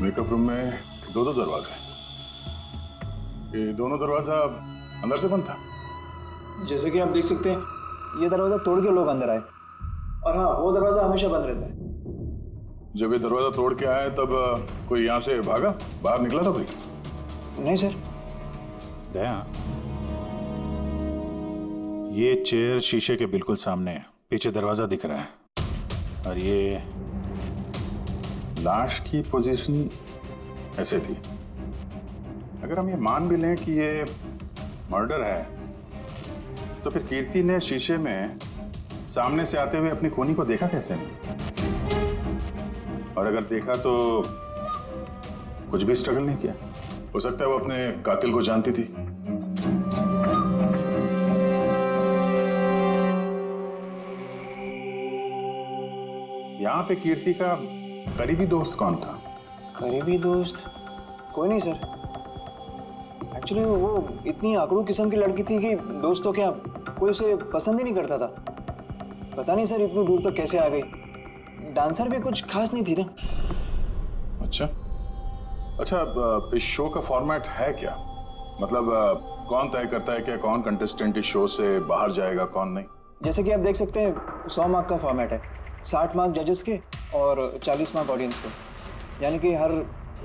Makeup room में दो दो दरवाजे हैं। ये दोनों दरवाजा अंदर से बंद था। जैसे कि आप देख सकते हैं, ये दरवाजा तोड़ के लोग अंदर आए, और हाँ, वो दरवाजा हमेशा बंद रहता है। जब ये दरवाजा तोड़ के आए तब कोई यहाँ से भागा, बाहर निकला था कोई? नहीं सर। दया, ये चेयर शीशे के बिल्कुल सामने है, पीछे दरवाजा दिख रहा है, और ये लाश की पोजीशन ऐसे थी। अगर हम ये मान भी लें कि ये मर्डर है, तो फिर कीर्ति ने शीशे में सामने से आते हुए अपनी खूनी को देखा कैसे नहीं? और अगर देखा तो कुछ भी स्ट्रगल नहीं किया। हो सकता है वो अपने कातिल को जानती थी। यहाँ पे कीर्ति का करीबी दोस्त कौन था? करीबी दोस्त कोई नहीं सर। एक्चुअली वो इतनी आकड़ू किस्म की लड़की थी कि दोस्त तो क्या, कोई उसे पसंद ही नहीं करता था। पता नहीं सर इतनी दूर तक कैसे आ गई। डांसर भी कुछ खास नहीं थी ना। अच्छा, इस शो का फॉर्मेट है क्या? मतलब कौन तय करता है कि कौन कंटेस्टेंट इस शो से बाहर जाएगा, कौन नहीं? जैसे कि आप देख सकते हैं, 100 मार्क का फॉर्मेट है। 60 मार्क जजेस के और 40 मार्क ऑडियंस को, यानी कि हर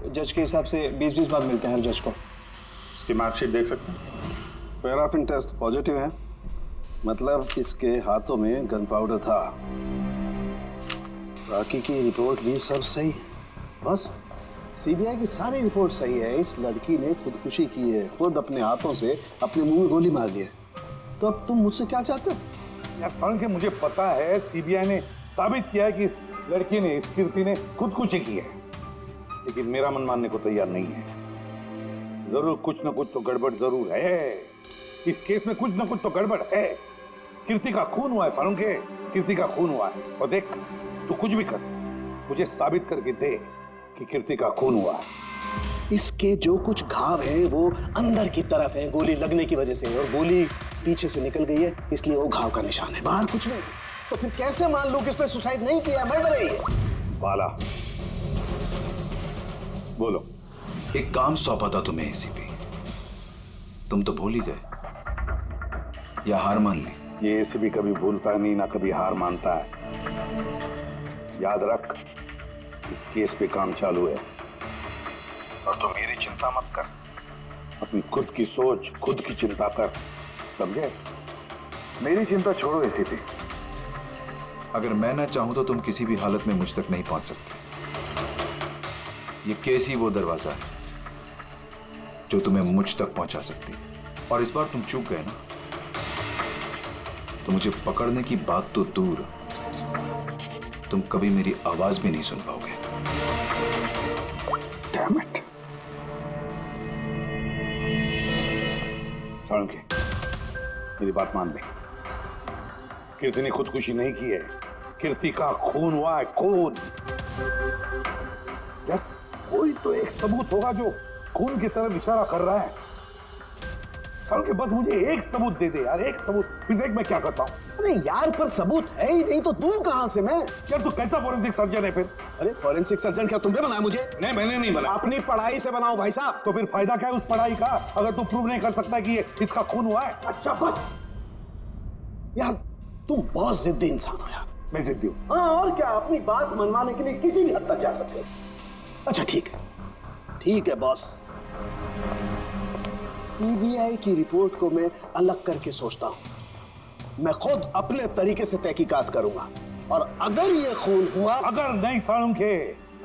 जज के हिसाब से 20-20 मार्क मिलते हैं हर जज को। इसकी मार्कशीट देख सकते हैं। पैराफिन टेस्ट पॉजिटिव है, मतलब इसके हाथों में गन पाउडर था। बाकी की रिपोर्ट भी सब सही है। बस सीबीआई की सारी रिपोर्ट सही है। इस लड़की ने खुदकुशी की है, खुद अपने हाथों से अपने मुंह में गोली मार दी है। तो अब तुम मुझसे क्या चाहते हो? यार सारण के मुझे पता है, सीबीआई ने साबित किया है कि इस लड़की ने, इस कीर्ति ने खुदकुशी की है, लेकिन मेरा मन मानने को तैयार नहीं है। जरूर कुछ न कुछ तो गड़बड़ जरूर है। इस केस में कुछ न कुछ तो गड़बड़ है। कीर्ति का खून हुआ है सारण के, कीर्ति का खून हुआ है। और देख, तू कुछ भी कर, मुझे साबित करके दे कि कीर्ति का खून हुआ है। इसके जो कुछ घाव हैं वो अंदर की तरफ है, गोली लगने की वजह से, और गोली पीछे से निकल गई है, इसलिए वो घाव का निशान है, बाहर कुछ भी नहीं। तो फिर कैसे मान लूं कि इसने सुसाइड नहीं किया, मर्डर है ये? बाला, बोलो। एक काम सौंपा था तुम्हें एसीपी, तुम तो भूल ही गए, या हार मान ली? ये एसीपी कभी भूलता नहीं, ना कभी हार मानता है। याद रख, इस केस पे काम चालू है, और तो मेरी चिंता मत कर, अपनी खुद की सोच, खुद की चिंता कर, समझे? मेरी चिंता छोड़ो एसीपी। अगर मैं ना चाहूं तो तुम किसी भी हालत में मुझ तक नहीं पहुंच सकते। ये केस ही वो दरवाजा है जो तुम्हें मुझ तक पहुंचा सकती है, और इस बार तुम चूक गए ना, तो मुझे पकड़ने की बात तो दूर, तुम कभी मेरी आवाज भी नहीं सुन पाओगे। Damn it. साळुंखे, मेरी बात मान ले। कीर्ति ने खुदकुशी नहीं की है, कीर्ति का खून हुआ है, खून। यार कोई तो एक सबूत होगा जो खून की तरफ इशारा कर रहा है। साळुंखे, बस मुझे एक सबूत दे दे यार, एक सबूत, फिर देख मैं क्या करता हूँ। अरे यार, पर सबूत है ही नहीं तो दूं कहां से मैं? यार तू कैसा फोरेंसिक सर्जन है फिर? अरे फॉरेंसिक सर्जन क्या तुमने बनाया मुझे? नहीं, मैंने नहीं बनाया। अपनी पढ़ाई से बनाओ भाई साहब। तो फिर फायदा क्या है उस पढ़ाई का, अगर तू प्रूव नहीं कर सकता कि ये इसका खून हुआ है? अच्छा बस यार, तुम बहुत जिद्दी इंसान हो यार। मैं जिद्दी हूँ? हाँ, और क्या, अपनी बात मनवाने के लिए किसी भी हद तक जा सकते हो। अच्छा ठीक है, ठीक है बॉस। सीबीआई की रिपोर्ट को मैं अलग करके सोचता हूं। मैं खुद अपने तरीके से तहकीकात करूंगा, और अगर ये खून हुआ, अगर नहीं साळुंखे,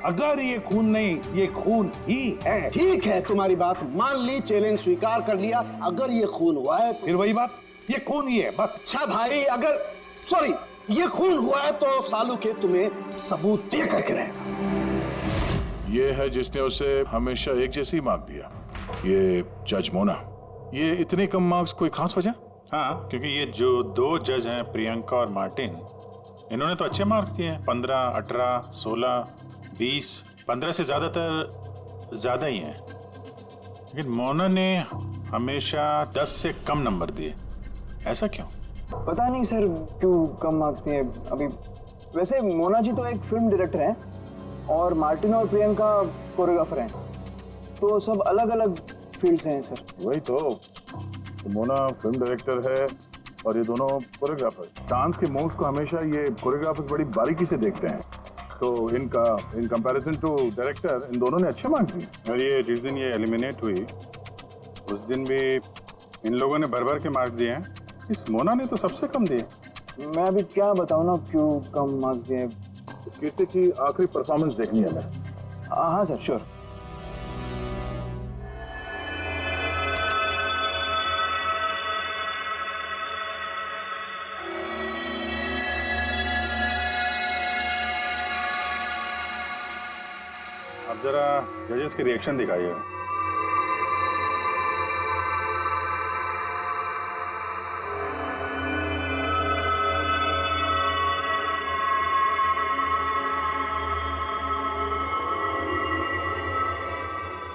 अगर ये खून नहीं, ये खून ही है। ठीक है, तुम्हारी बात मान ली, चैलेंज स्वीकार कर लिया। अगर ये खून हुआ है तो फिर वही बात, ये खून ही है बस। अच्छा भाई, अगर सॉरी ये खून हुआ है तो सालू के तुम्हें सबूत दे करके रहेगा। ये है जिसने उसे हमेशा एक जैसी मार्क दिया, ये जज मोना। ये इतने कम मार्क्स कोई खास वजह? हाँ, क्योंकि ये जो दो जज हैं, प्रियंका और मार्टिन, इन्होंने तो अच्छे मार्क्स दिए हैं, 15, 18, 16, 20, 15 से ज़्यादातर ज़्यादा ही हैं। लेकिन मोना ने हमेशा 10 से कम नंबर दिए, ऐसा क्यों? पता नहीं सर क्यों कम मार्क्स दिए अभी। वैसे मोना जी तो एक फिल्म डायरेक्टर हैं, और मार्टिन और प्रियंका कोरियोग्राफर हैं, तो सब अलग अलग फील्ड से हैं सर। वही तो मोना फिल्म डायरेक्टर है और ये दोनों कोरियोग्राफर। डांस के मूव्स को हमेशा ये कोरियोग्राफर्स बड़ी बारीकी से देखते हैं, तो इनका इन कंपैरिजन टू डायरेक्टर इन दोनों ने अच्छे मार्क्स दिए। और ये जिस दिन ये एलिमिनेट हुई उस दिन भी इन लोगों ने भर भर के मार्क्स दिए हैं, इस मोना ने तो सबसे कम दिए। मैं अभी क्या बताऊँ ना क्यों कम मार्क्स दिए। इस कीर्ति की आखिरी परफॉर्मेंस देखनी है मैं। हाँ सर, श्योर। आप जरा जजेस के रिएक्शन दिखाइए।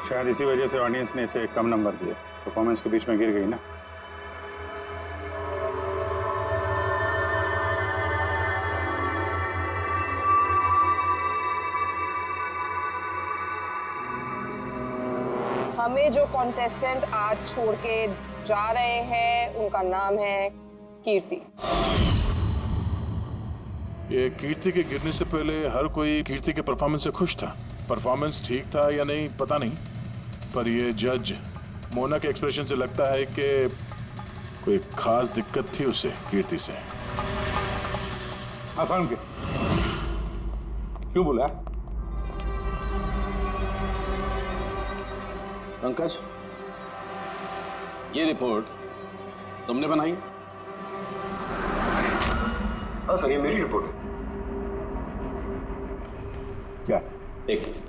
शायद इसी वजह से ऑडियंस ने इसे कम नंबर दिए, परफॉर्मेंस के बीच में गिर गई ना। हमें जो कॉन्टेस्टेंट आज छोड़ के जा रहे हैं उनका नाम है कीर्ति। ये कीर्ति के गिरने से पहले हर कोई कीर्ति के परफॉर्मेंस से खुश था। परफॉर्मेंस ठीक था या नहीं पता नहीं, पर ये जज मोना के एक्सप्रेशन से लगता है कि कोई खास दिक्कत थी उसे कीर्ति से। आसान के क्यों बोला? पंकज, ये रिपोर्ट तुमने बनाई? हाँ सर, ये मेरी रिपोर्ट है। क्या? एक मिनट।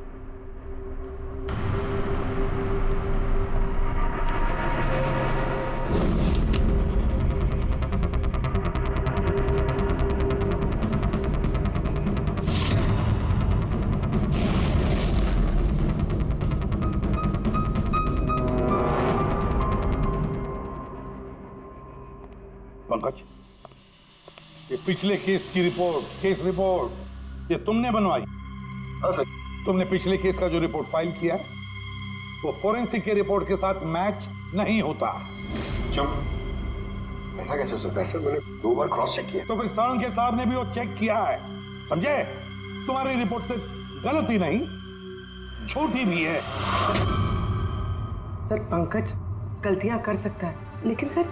पंकज, ये पिछले केस की रिपोर्ट, केस रिपोर्ट ये तुमने बनवाई? हाँ सर। तुमने पिछले केस का जो रिपोर्ट फाइल किया है वो फोरेंसिक के रिपोर्ट के साथ मैच नहीं होता। क्यों? ऐसा कैसे हो सकता है सर? मैंने 2 बार क्रॉस चेक किया। तो फिर साळुंखे साहब ने भी वो चेक किया है, समझे? तुम्हारी रिपोर्ट से गलती नहीं, झूठी भी है। सर पंकज गलतियां कर सकता है, लेकिन सर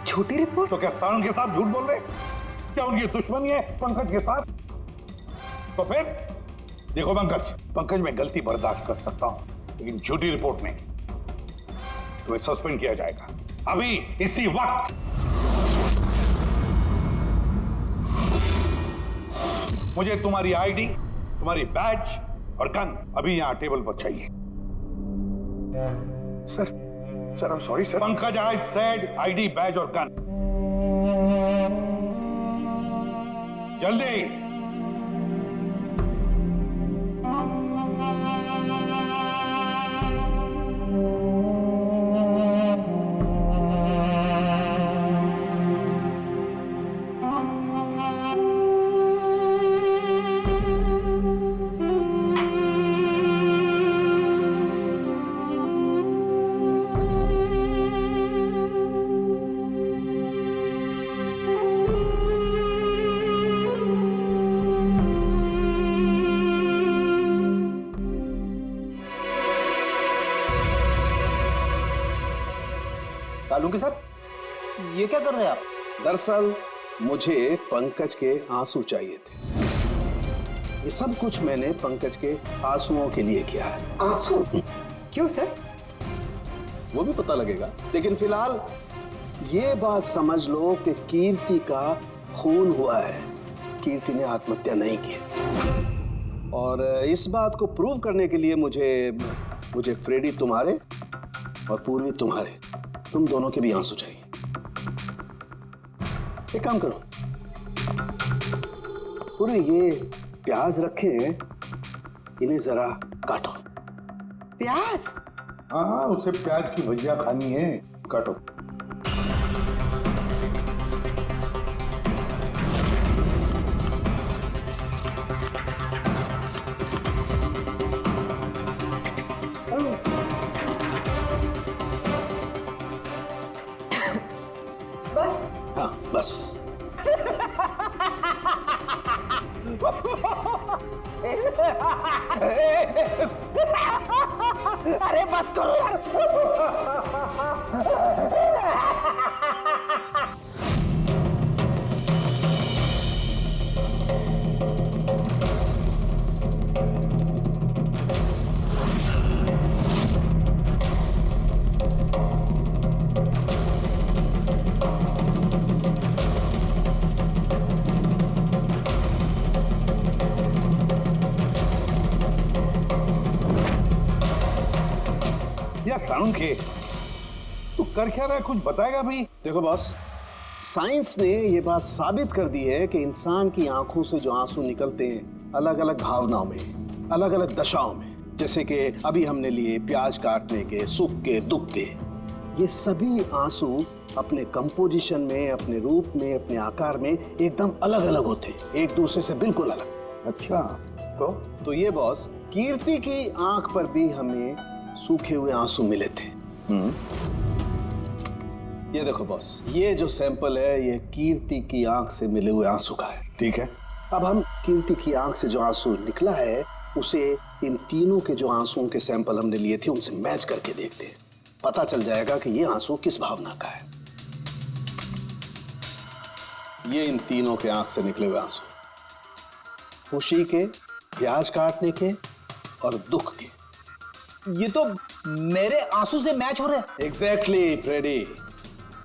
छोटी रिपोर्ट। तो क्या साळुंखे साहब झूठ बोल रहे? क्या उनकी दुश्मनी है पंकज के साथ? तो फिर देखो पंकज मैं गलती बर्दाश्त कर सकता हूं, लेकिन झूठी रिपोर्ट में तुम्हें सस्पेंड किया जाएगा अभी इसी वक्त। मुझे तुम्हारी आईडी, तुम्हारी बैज और गन अभी यहां टेबल पर चाहिए। Sir I am sorry sir. Pankaj, I said ID, badge और गन। जल्दी। सालुंखे साहब, ये क्या कर रहे हैं आप? दरअसल मुझे पंकज के आंसू चाहिए थे। ये सब कुछ मैंने पंकज के आंसुओं के लिए किया है। आंसू? क्यों सर? वो भी पता लगेगा, लेकिन फिलहाल ये बात समझ लो कि कीर्ति का खून हुआ है। कीर्ति ने आत्महत्या नहीं की। और इस बात को प्रूव करने के लिए मुझे फ्रेडी तुम्हारे और पूर्वी तुम्हारे, तुम दोनों के भी आंसू चाहिए। एक काम करो, पूरे ये प्याज रखे हैं, इन्हें जरा काटो। प्याज? हाँ, उसे प्याज की भजिया खानी है, काटो। बस हाँ बस। अरे बस करो यार। यार साउंड के तू कर क्या रहा है, कुछ बताएगा भी? देखो बॉस, साइंस ने ये बात साबित कर दी है कि इंसान की आंखों से जो आंसू निकलते हैं अलग अलग भावनाओं में, अलग अलग दशाओं में, जैसे कि अभी हमने लिए प्याज काटने के, सुख के, दुख के, ये सभी आंसू अपने कंपोजिशन में, अपने रूप में, अपने आकार में एकदम अलग अलग होते हैं, एक दूसरे से बिल्कुल अलग। अच्छा तो ये बॉस, कीर्ति की आंख पर भी हमें सूखे हुए आंसू मिले थे। ये देखो बॉस, ये जो सैंपल है ये कीर्ति की आंख से मिले हुए आंसू का है। ठीक है। अब हम कीर्ति की आंख से जो आंसू निकला है उसे इन तीनों के जो आंसुओं के सैंपल हमने लिए थे उनसे मैच करके देखते हैं, पता चल जाएगा कि ये आंसू किस भावना का है। ये इन तीनों के आंख से निकले हुए आंसू, खुशी के, प्याज काटने के और दुख के। ये तो मेरे आंसू से मैच हो रहे हैं। एग्जैक्टली फ्रेडी,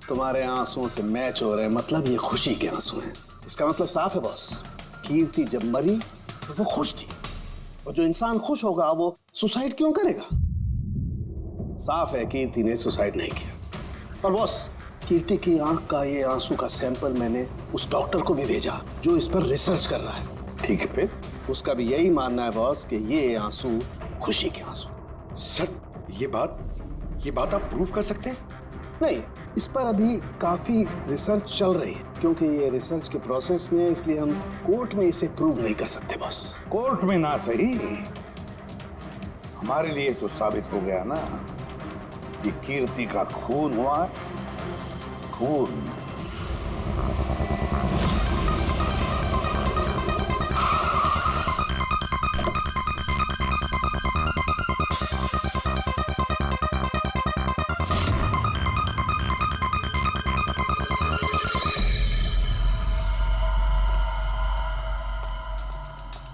तुम्हारे आंसुओं से मैच हो रहे हैं, मतलब ये खुशी के आंसू हैं। इसका मतलब साफ है बॉस, कीर्ति जब मरी तो वो खुश थी, और जो इंसान खुश होगा वो सुसाइड क्यों करेगा? साफ है कीर्ति ने सुसाइड नहीं किया। और बॉस, कीर्ति की आंख का ये आंसू का सैंपल मैंने उस डॉक्टर को भी भेजा जो इस पर रिसर्च कर रहा है। ठीक है, फिर उसका भी यही मानना है बॉस कि ये आंसू खुशी के आंसू। सर, ये बात आप प्रूव कर सकते हैं? नहीं, इस पर अभी काफी रिसर्च चल रही है, क्योंकि ये रिसर्च के प्रोसेस में है, इसलिए हम कोर्ट में इसे प्रूव नहीं कर सकते बॉस। कोर्ट में ना सही, हमारे लिए तो साबित हो गया ना कि कीर्ति का खून हुआ है। खून।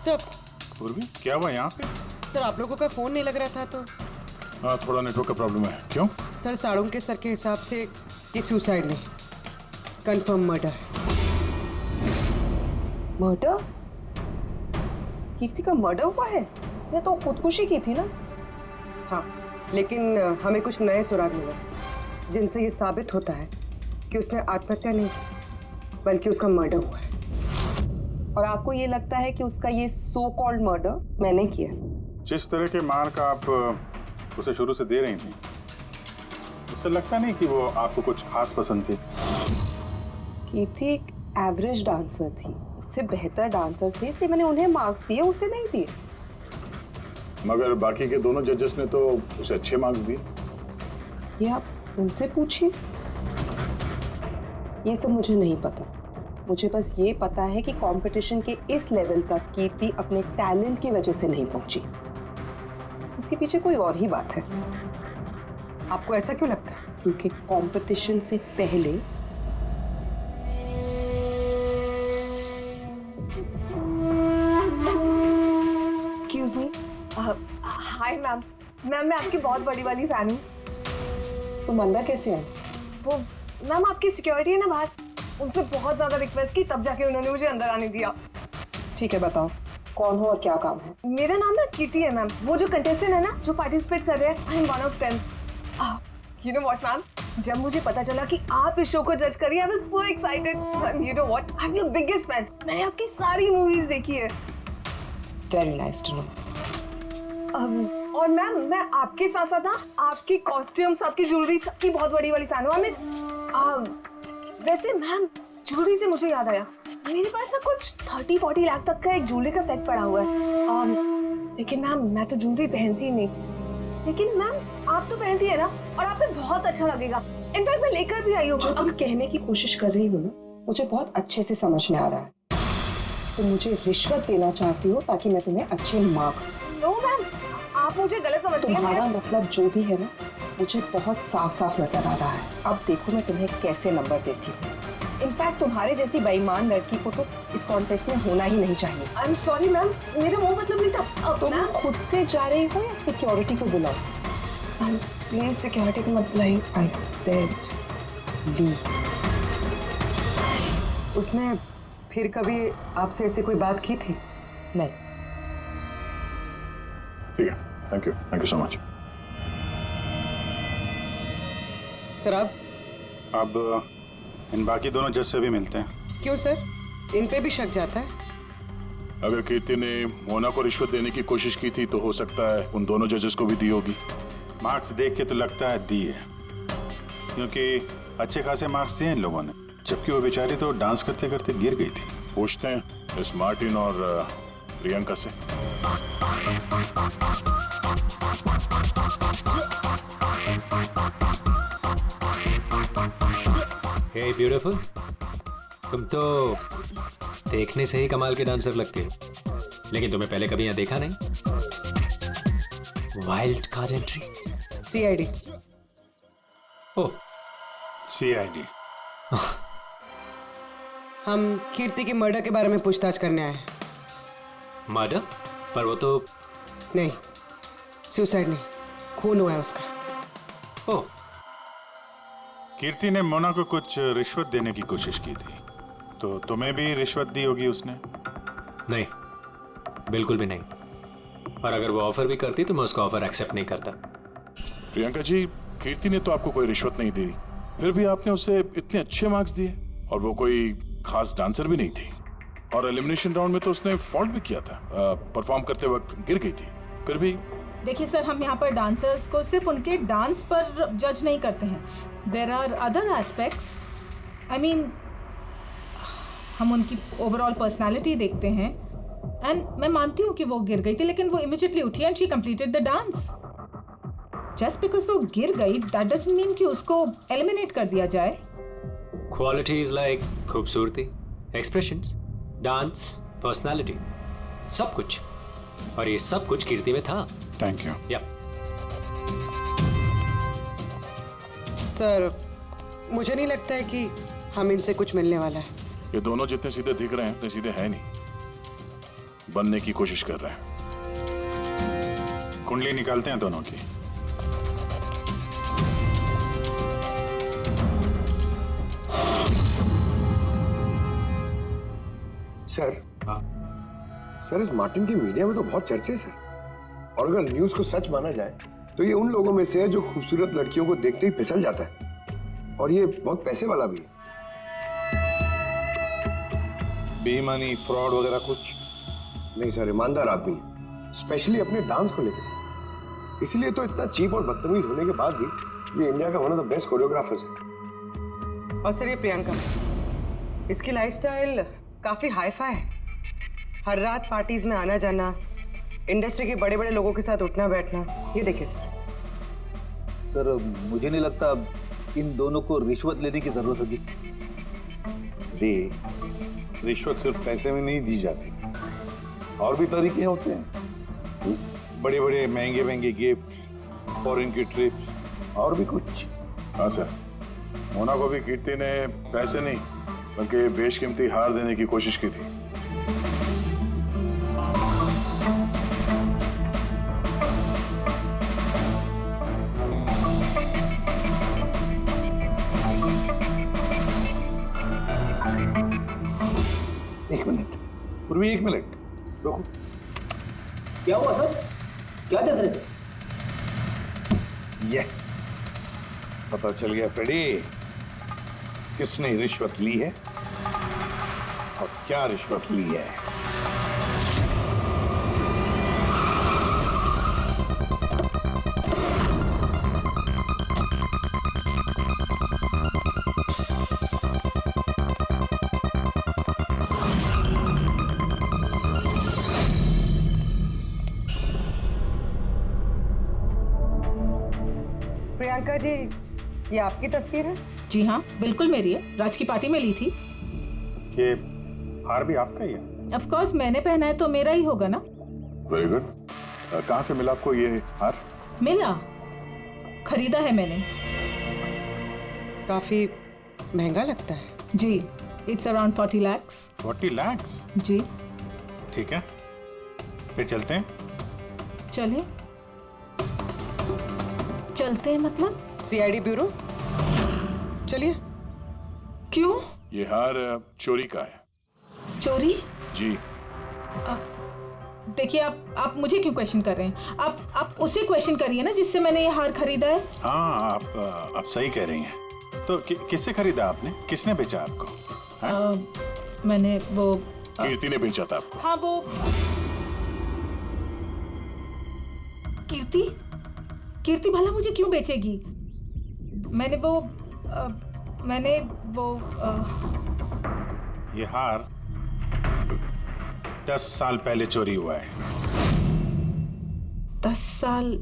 सर, पूर्वी क्या हुआ यहाँ पे? सर आप लोगों का फोन नहीं लग रहा था तो? हाँ, थोड़ा नेटवर्क का प्रॉब्लम है। क्यों? सर साड़ों के सर के हिसाब से ये सुसाइड नहीं, कंफर्म मर्डर है। मर्डर? कीर्ति का मर्डर हुआ है? उसने तो खुदकुशी की थी ना? हाँ, लेकिन हमें कुछ नए सुराग मिले जिनसे ये साबित होता है कि उसने आत्महत्या नहीं की, बल्कि उसका मर्डर हुआ है। और आपको ये लगता है कि उसका ये सो कॉल्ड मर्डर मैंने किया? जिस तरह के मार्क आप उसे शुरू से दे रही थी, उससे लगता नहीं कि वो आपको कुछ खास पसंद थी। कीर्ति एक एवरेज डांसर थी, उससे बेहतर डांसर्स थे, इसलिए मैंने उन्हें मार्क्स दिए, उसे नहीं दिए। मगर बाकी के दोनों जजेस ने तो उसे अच्छे मार्क्स दिए। ये आप उनसे पूछिए, ये सब मुझे नहीं पता। मुझे बस ये पता है कि कंपटीशन के इस लेवल तक कीर्ति अपने टैलेंट की वजह से नहीं पहुंची। इसके पीछे कोई और ही बात है। आपको ऐसा क्यों लगता है? क्योंकि कंपटीशन से पहले एक्सक्यूज मी, हाय मैम। मैं आपकी बहुत बड़ी वाली फैन हूँ। तुम अंदर कैसे आए? वो मैम आपकी सिक्योरिटी है ना बाहर, उनसे बहुत ज्यादा रिक्वेस्ट की, तब जाके उन्होंने मुझे अंदर आने दिया। ठीक है, बताओ कौन हो और क्या काम है? मेरा नाम ना कीर्ति है मैम। वो जो कंटेस्टेंट है ना जो पार्टिसिपेट कर रहे हैं, I am one of them. You know what ma'am, जब मुझे पता चला कि आप इस शो को जज करिए, I was so excited. Ma'am you know what, I am your biggest fan. मैंने आपकी सारी मूवीज देखी है। Very nice to know. और मैम मैं आपके साथ साथ ना आपकी कॉस्ट्यूम्स, आपकी ज्वेलरी, सबकी बहुत बड़ी वाली फैन हूँ। वैसे मैम ज्वेलरी से मुझे याद आया, मेरे पास ना कुछ 30-40 लाख तक का एक ज्वेलरी का सेट पड़ा हुआ है। लेकिन मैम मैं तो ज्वेलरी पहनती नहीं। लेकिन मैम आप तो पहनती है ना, और आप पे बहुत अच्छा लगेगा। इनफैक्ट मैं लेकर भी आई हूँ। जो तुम कहने की कोशिश कर रही हो ना, मुझे बहुत अच्छे से समझ में आ रहा है। तुम मुझे रिश्वत देना चाहती हो ताकि मैं तुम्हें अच्छे मार्क्स। नो मैम, आप मुझे गलत समझ रही हैं। तुम्हारा मतलब जो भी है ना, मुझे बहुत साफ साफ नजर आ रहा है। अब देखो मैं तुम्हें कैसे नंबर देती हूँ। इनफैक्ट तुम्हारे जैसी बेईमान लड़की को तो इस कॉन्टेस्ट में होना ही नहीं चाहिए। आई एम सॉरी मैम, मेरा वो मतलब नहीं था। तुम खुद से जा रही हो या सिक्योरिटी को बुलाओ? प्लीज सिक्योरिटी को मत बुलाइए। I said leave. उसने फिर कभी आपसे ऐसे कोई बात की थी? नहीं। ठीक है, thank you so much. Sir अब इन बाकी दोनों जज से भी मिलते हैं। क्यों सर, इन पे भी शक जाता है? अगर कीर्ति ने मोना को रिश्वत देने की कोशिश की थी तो हो सकता है उन दोनों जजेस को भी दी होगी। मार्क्स देख के तो लगता है दी है, क्योंकि अच्छे खासे मार्क्स दिए इन लोगों ने, जबकि वो बेचारी तो डांस करते करते गिर गई थी। पूछते हैं इस मार्टिन और प्रियंका से। हे ब्यूटीफुल, तुम तो देखने से ही कमाल के डांसर लगती हो, लेकिन तुम्हें पहले कभी यहाँ देखा नहीं। Wild card entry. CID। ओह, CID। हम कीर्ति के मर्डर के बारे में पूछताछ करने आए हैं। मर्डर? पर वो तो नहीं, सुसाइड नहीं, खून हुआ है उसका। ओह, कीर्ति ने मोना को कुछ रिश्वत देने की कोशिश की थी, तो तुम्हें भी रिश्वत दी होगी उसने? नहीं, बिल्कुल भी नहीं। और अगर वो ऑफर भी करती तो मैं उसका ऑफर एक्सेप्ट नहीं करता। प्रियंका जी, कीर्ति ने तो आपको कोई रिश्वत नहीं दी, फिर भी आपने उसे इतने अच्छे मार्क्स दिए, और वो कोई खास डांसर भी नहीं थी, और एलिमिनेशन राउंड में तो उसने फॉल्ट भी किया था, परफॉर्म करते वक्त गिर गई थी, फिर भी। देखिए सर, हम यहाँ पर डांसर्स को सिर्फ उनके डांस पर जज नहीं करते हैं। There are other aspects. I mean, हम उनकी ओवरऑल पर्सनालिटी देखते हैं। एंड मैं मानती हूँ कि वो गिर गई थी, लेकिन वो इमीडिएटली उठी and she completed the dance. Just because वो गिर गई दैट डजंट मीन कि उसको एलिमिनेट कर दिया जाए। क्वालिटीज लाइक खूबसूरती, एक्सप्रेशंस, डांस, पर्सनालिटी, सब कुछ, और ये सब कुछ कीर्ति में था। Thank you. या सर, मुझे नहीं लगता है कि हम इनसे कुछ मिलने वाला है। ये दोनों जितने सीधे दिख रहे हैं उतने सीधे हैं नहीं, बनने की कोशिश कर रहे हैं। कुंडली निकालते हैं दोनों की। सर, इस मार्टिन की मीडिया में तो बहुत चर्चे सर, और अगर न्यूज को सच माना जाए तो ये उन लोगों में से है जो खूबसूरत लड़कियों को देखते ही फिसल जाता है, और ये बहुत पैसे वाला भी है। बेईमानी, फ्रॉड वगैरह कुछ नहीं सर, ईमानदार आदमी है, स्पेशली अपने डांस को लेकर सर। इसीलिए तो इतना चीप और बदतमीज होने के बाद भी ये इंडिया का one of the best choreographers है। और सर, ये प्रियंका, इसकी लाइफस्टाइल काफी हाई-फाई है। हर रात पार्टीज में आना जाना, इंडस्ट्री के बड़े बड़े लोगों के साथ उठना बैठना। ये देखिए सर, मुझे नहीं लगता इन दोनों को रिश्वत लेने की जरूरत होगी। रिश्वत सिर्फ पैसे में नहीं दी जाती, और भी तरीके होते हैं। बड़े बड़े महंगे महंगे गिफ्ट, फॉरेन की ट्रिप्स, और भी कुछ। हाँ सर, मोना को भी कीर्ति ने पैसे नहीं बल्कि बेशकीमती हार देने की कोशिश की थी। एक मिनट पूर्वी, एक मिनट रुको। क्या हुआ सर, क्या देख रहे थे? यस, पता चल गया फ्रेडी, किसने रिश्वत ली है और क्या रिश्वत ली है। प्रियंका जी, ये आपकी तस्वीर है? जी हाँ, बिल्कुल मेरी है। राज की पार्टी में ली थी। ये हार भी आपका ही है? ऑफ कोर्स, मैंने पहना है तो मेरा ही होगा ना। Very good. कहाँ से मिला आपको ये हार? मिला, खरीदा है मैंने। काफी महंगा लगता है। जी, इट्स अराउंड 40 lakhs। 40 lakhs? जी। ठीक है, फिर चलते हैं। चले, चलते हैं मतलब? CID bureau. चलिए। क्यों? ये हार चोरी का है। चोरी? जी। देखिए, आप मुझे क्यों क्वेश्चन कर रहे हैं? आप उसे क्वेश्चन करिए ना जिससे मैंने ये हार खरीदा है। हाँ, आप सही कह रही हैं। तो किससे खरीदा आपने? किसने बेचा आपको? मैंने वो कीर्ति ने बेचा था आपको। हाँ, वो कीर्ति भला मुझे क्यों बेचेगी? मैंने वो ये हार 10 साल पहले चोरी हुआ है। 10 साल?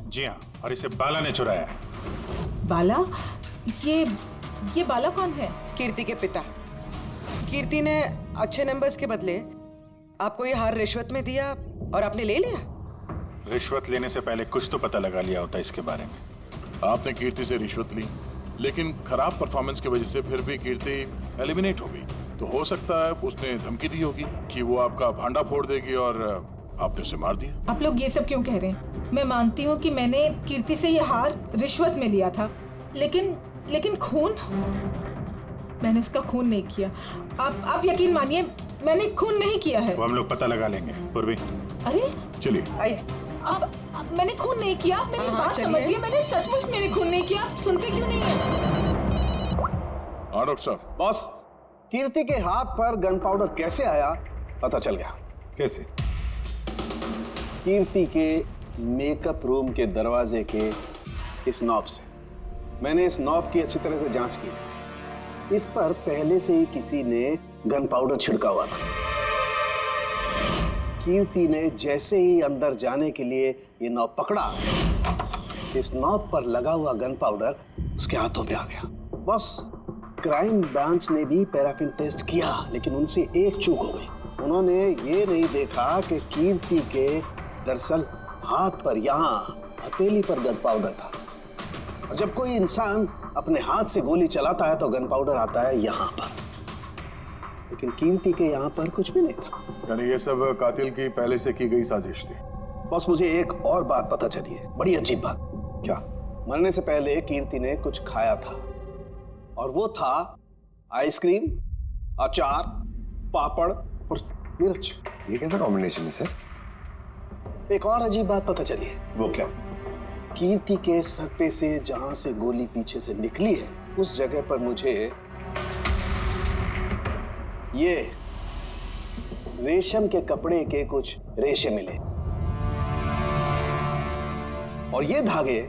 जी हाँ, और इसे बाला ने चुराया है। बाला? ये बाला कौन है? कीर्ति के पिता। कीर्ति ने अच्छे नंबर्स के बदले आपको ये हार रिश्वत में दिया और आपने ले लिया। रिश्वत लेने से पहले कुछ तो पता लगा लिया होता इसके बारे में। आपने कीर्ति से रिश्वत ली, लेकिन खराब परफॉर्मेंस की वजह से फिर भी कीर्ति एलिमिनेट हो गई। तो हो सकता है उसने धमकी दी होगी कि वो आपका भांडा फोड़ देगी और आपने उसे मार दिया। आप लोग ये सब क्यों कह रहे हैं? मैं मानती हूँ कि मैंने कीर्ति से ये हार रिश्वत में लिया था, लेकिन खून? मैंने उसका खून नहीं किया। आप यकीन मानिए, मैंने खून नहीं किया है। वो हम लोग पता लगा लेंगे। पूर्वी, अरे चलिए। आइए। अब मैंने खून नहीं किया। मेरी बात समझिए, मैंने सचमुच मैंने खून नहीं किया। आप सुनते क्यों नहीं है? हाँ डॉक्टर साहब। बॉस, कीर्ति के हाथ पर गन पाउडर कैसे आया पता चल गया। कैसे? कीर्ति के मेकअप रूम के दरवाजे के इस नॉब से। मैंने इस नॉब की अच्छी तरह से जांच की। इस पर पहले से ही किसी ने गन पाउडर छिड़का हुआ था। कीर्ति ने जैसे ही अंदर जाने के लिए ये नॉब पकड़ा, इस नॉब पर लगा हुआ गन पाउडर उसके हाथों पे आ गया। बॉस, क्राइम ब्रांच ने भी पैराफिन टेस्ट किया, लेकिन उनसे एक चूक हो गई। उन्होंने ये नहीं देखा कि कीर्ति के दरअसल हाथ पर, यहाँ हथेली पर गन पाउडर था। और जब कोई इंसान अपने हाथ से गोली चलाता है तो गन पाउडर आता है यहाँ पर, लेकिन कीर्ति के यहाँ पर कुछ भी नहीं था। यानी ये सब कातिल की पहले से की गई साजिश थी। बस मुझे एक और बात पता चली है, बड़ी अजीब बात। क्या? मरने से पहले कीर्ति ने कुछ खाया था, और वो था आइसक्रीम, अचार, पापड़ और मिर्च। ये कैसा कॉम्बिनेशन है सर? एक और अजीब बात पता चली है। वो क्या? कीर्ति के सर पे से जहां से गोली पीछे से निकली है, उस जगह पर मुझे ये रेशम के कपड़े के कुछ रेशे मिले, और ये धागे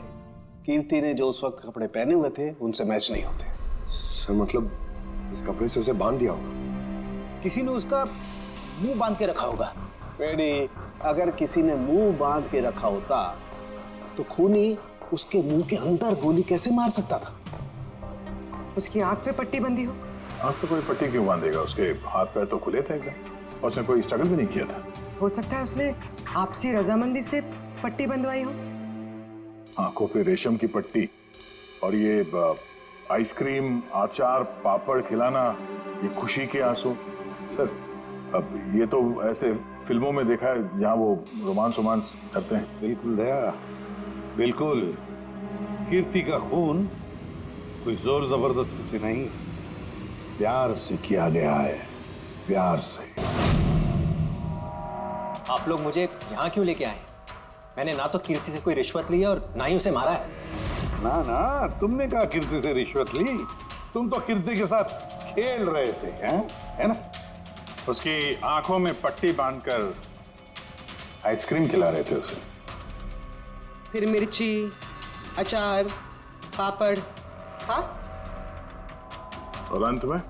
कीर्ति ने जो उस वक्त कपड़े पहने हुए थे उनसे मैच नहीं होते। सर मतलब इस कपड़े से उसे बांध दिया होगा। किसी ने उसका मुंह बांध के रखा होगा। पेड़ी, अगर किसी ने मुंह बांध के रखा होता तो खूनी उसके मुंह के अंदर गोली कैसे मार सकता था? उसकी आंख पे पट्टी बंधी हो। आंख पे कोई पट्टी क्यों बांधेगा? उसके हाथ पैर तो खुले थे एकदम, और उसने कोई स्ट्रगल भी नहीं किया था। हो सकता है उसने आपसी रजामंदी से पट्टी बंधवाई हो। आंखों पे रेशम की पट्टी और ये आइसक्रीम, अचार, पापड़ खिलाना, ये खुशी के आंसू। सर, अब ये तो ऐसे फिल्मों में देखा है जहाँ वो रोमांस करते हैं। बिल्कुल दया, बिल्कुल। कीर्ति का खून कोई जोर जबरदस्ती से नहीं, प्यार से किया गया है, प्यार से। आप लोग मुझे यहाँ क्यों लेके आए? मैंने ना तो कीर्ति से कोई रिश्वत ली है और ना ही उसे मारा है। ना ना, तुमने कहा कीर्ति से रिश्वत ली? तुम तो कीर्ति के साथ खेल रहे थे, हैं? है ना? उसकी आंखों में पट्टी बांधकर आइसक्रीम खिला रहे थे उसे। फिर मिर्ची, अचार, पापड़, हाँ? और अंत में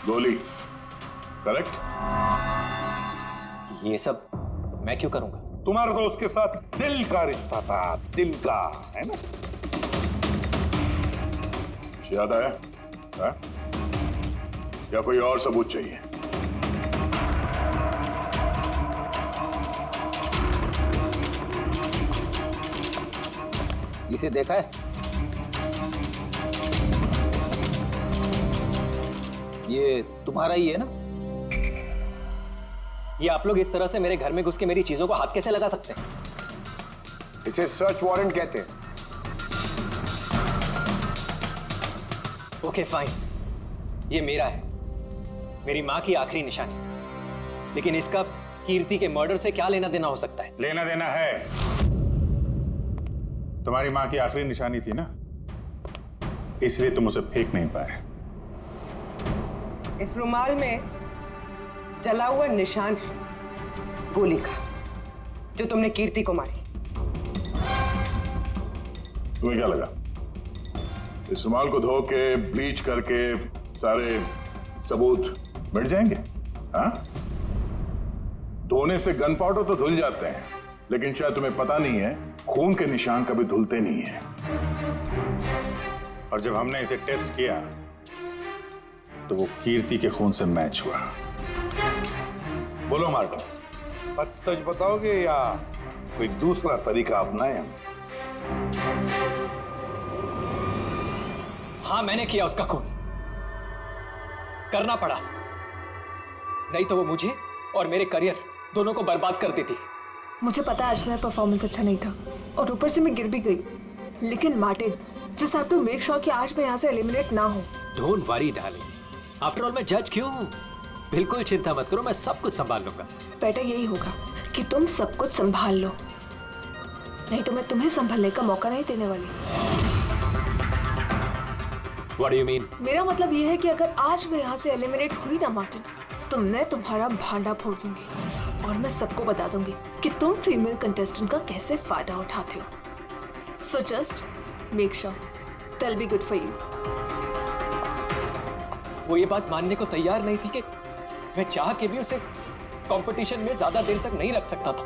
गोली। करेक्ट? ये सब मैं क्यों करूंगा? तुम्हारा तो उसके साथ दिल का रिश्ता था, दिल का, है ना? कुछ याद आया है? या कोई और सबूत चाहिए? इसे देखा है? ये तुम्हारा ही है ना? ये आप लोग इस तरह से मेरे घर में घुस के मेरी चीजों को हाथ कैसे लगा सकते हैं? इसे सर्च वारंट कहते हैं। ओके फाइन, ये मेरा है, मेरी माँ की आखिरी निशानी। लेकिन इसका कीर्ति के मर्डर से क्या लेना देना हो सकता है? लेना देना है। तुम्हारी माँ की आखिरी निशानी थी ना, इसलिए तुम उसे फेंक नहीं पाए। इस रुमाल में जला हुआ निशान है गोली का, जो तुमने कीर्ति को मारी। तुम्हें क्या लगा इस रुमाल को धो के ब्लीच करके सारे सबूत मिट जाएंगे? हाँ? धोने से गन पाउडर तो धुल जाते हैं, लेकिन शायद तुम्हें पता नहीं है खून के निशान कभी धुलते नहीं हैं। और जब हमने इसे टेस्ट किया तो वो कीर्ति के खून से मैच हुआ। बोलो मार्टिन, सच सच बताओगे या कोई दूसरा तरीका अपनाए हम? हाँ, मैंने किया उसका खून, करना पड़ा, नहीं तो वो मुझे और मेरे करियर दोनों को बर्बाद कर देती। मुझे पता है आज मेरा परफॉर्मेंस अच्छा नहीं था और ऊपर से मैं गिर भी गई, लेकिन Martin, just have to make sure कि आज मैं यहाँ से एलिमिनेट ना हो। Don't worry darling, after all मैं जज क्यों हूँ? बिल्कुल चिंता मत करो, मैं सब कुछ संभाल लूंगा। बेटर यही होगा कि तुम सब कुछ संभाल लो, नहीं तो मैं तुम्हें संभालने का मौका नहीं देने वाली। What do you mean? मेरा मतलब ये है कि अगर आज मैं यहाँ से एलिमिनेट हुई ना मार्टिन, तो मैं तुम्हारा भांडा फोड़ दूंगी और मैं सबको बता दूंगी कि तुम फीमेल कंटेस्टेंट का कैसे फायदा उठाते हो। So just make sure that'll be good for you. वो ये बात मानने को तैयार नहीं थी कि मैं चाह के भी उसे कंपटीशन में ज्यादा देर तक नहीं रख सकता था।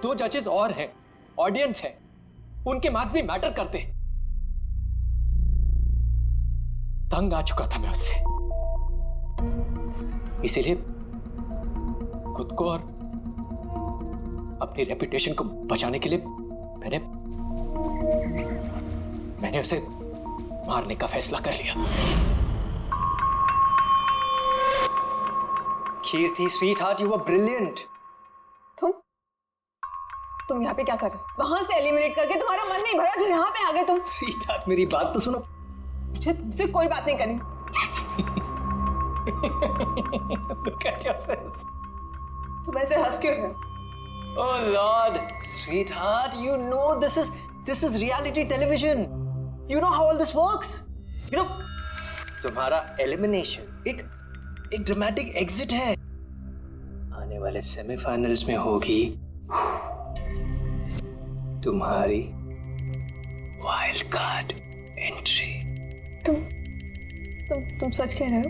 2 जजेस और हैं, ऑडियंस है, उनके मार्क्स भी मैटर करते हैं। तंग आ चुका था मैं उससे, इसीलिए खुद को और अपनी रेपुटेशन को बचाने के लिए मैंने उसे मारने का फैसला कर लिया। कीर्ति स्वीटहार्ट, यू वर ब्रिलियंट। तुम यहाँ पे क्या कर रहे हो? वहां से एलिमिनेट करके तुम्हारा मन नहीं भरा जो यहाँ पे आ गए तुम। स्वीटहार्ट, मेरी बात तो सुनो। मुझे तुमसे कोई बात नहीं करनी। Look at yourself. तुम ऐसे हंस क्यों रहे हो? Oh Lord, sweetheart, you know this is reality television. You know how all this works. You know, तुम्हारा एलिमिनेशन एक ड्रामेटिक एग्जिट है। आने वाले सेमीफाइनल्स में होगी तुम्हारी वाइल्ड कार्ड एंट्री। तुम सच कह रहे हो?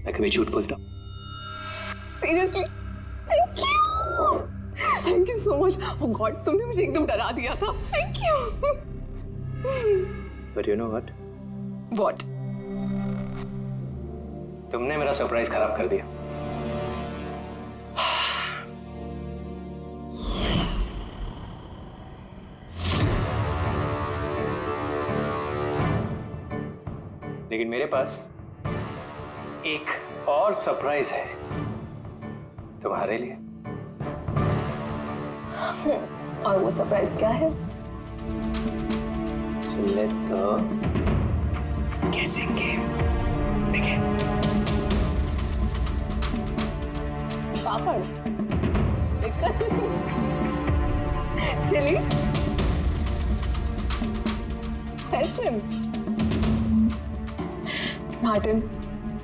मैं कभी झूठ बोलता हूँ? Seriously? Thank you so much. Oh God, तुमने मुझे एकदम डरा दिया था। Thank you. But you know what? What? तुमने मेरा सरप्राइज खराब कर दिया। लेकिन मेरे पास एक और सरप्राइज है तुम्हारे लिए। और वो सरप्राइज क्या है? So let the guessing game begin. Papad, chilli, ice cream. Martin,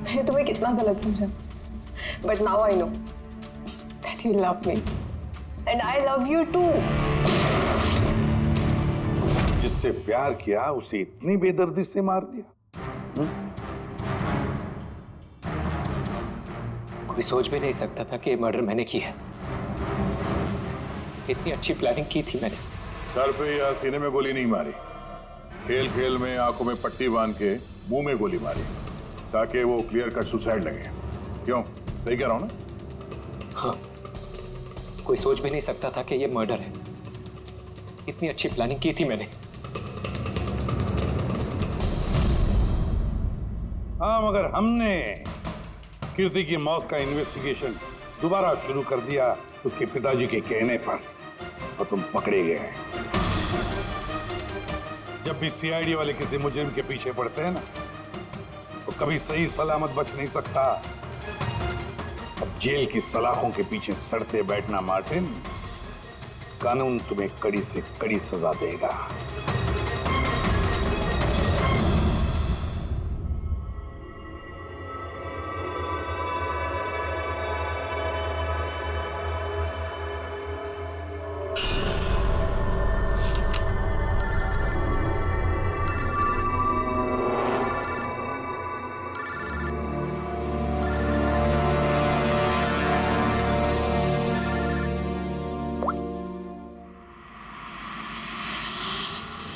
मैंने तुम्हें कितना गलत समझा, but now I know that you love me and I love you too. जिससे प्यार किया उसे इतनी बेदर्दी से मार दिया। कोई सोच भी नहीं सकता था कि ये मर्डर मैंने किया है। इतनी अच्छी प्लानिंग की थी मैंने। सर पे या सीने में गोली नहीं मारी, खेल खेल में आंखों में पट्टी बांध के मुंह में गोली मारी ताकि वो क्लियर कट सुसाइड लगे। क्यों, सही कह रहा हूं ना? हाँ, कोई सोच भी नहीं सकता था कि ये मर्डर है। इतनी अच्छी प्लानिंग की थी मैंने। हाँ, मगर हमने कीर्ति की मौत का इन्वेस्टिगेशन दोबारा शुरू कर दिया उसके पिताजी के कहने पर, और तुम पकड़े गए। जब भी सीआईडी वाले किसी मुजरिम के पीछे पड़ते हैं ना, तो कभी सही सलामत बच नहीं सकता। अब जेल की सलाखों के पीछे सड़ते बैठना मार्टिन, कानून तुम्हें कड़ी से कड़ी सजा देगा।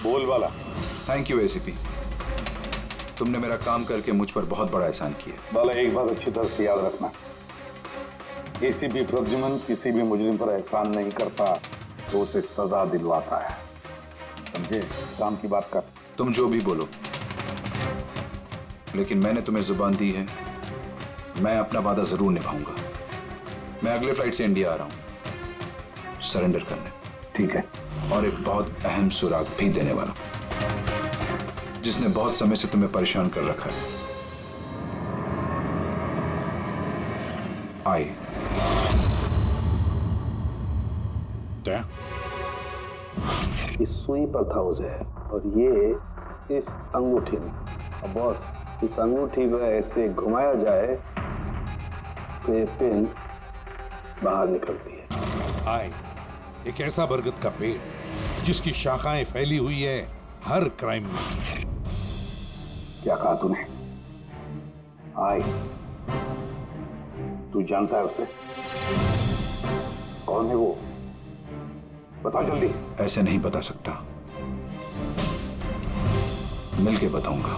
बोल वाला। थैंक यू एसीपी, तुमने मेरा काम करके मुझ पर बहुत बड़ा एहसान किया। बाला, एक बात अच्छी तरह से याद रखना, एसीपी प्रद्युमन किसी भी मुजरिम पर एहसान नहीं करता तो उसे सजा दिलवाता है, समझे? काम की बात कर। तुम जो भी बोलो, लेकिन मैंने तुम्हें जुबान दी है, मैं अपना वादा जरूर निभाऊंगा। मैं अगले फ्लाइट से इंडिया आ रहा हूं सरेंडर करने। ठीक है। और एक बहुत अहम सुराग भी देने वाला, जिसने बहुत समय से तुम्हें परेशान कर रखा है। आई इस सुई पर था उसे, और ये इस अंगूठी में। अब बॉस, इस अंगूठी को ऐसे घुमाया जाए तो ये पिन बाहर निकलती है। आए, एक ऐसा बरगद का पेड़ जिसकी शाखाएं फैली हुई है हर क्राइम में। क्या कहा तूने? आए, तू जानता है उसे? कौन है वो? बता जल्दी। ऐसे नहीं बता सकता, मिलके बताऊंगा।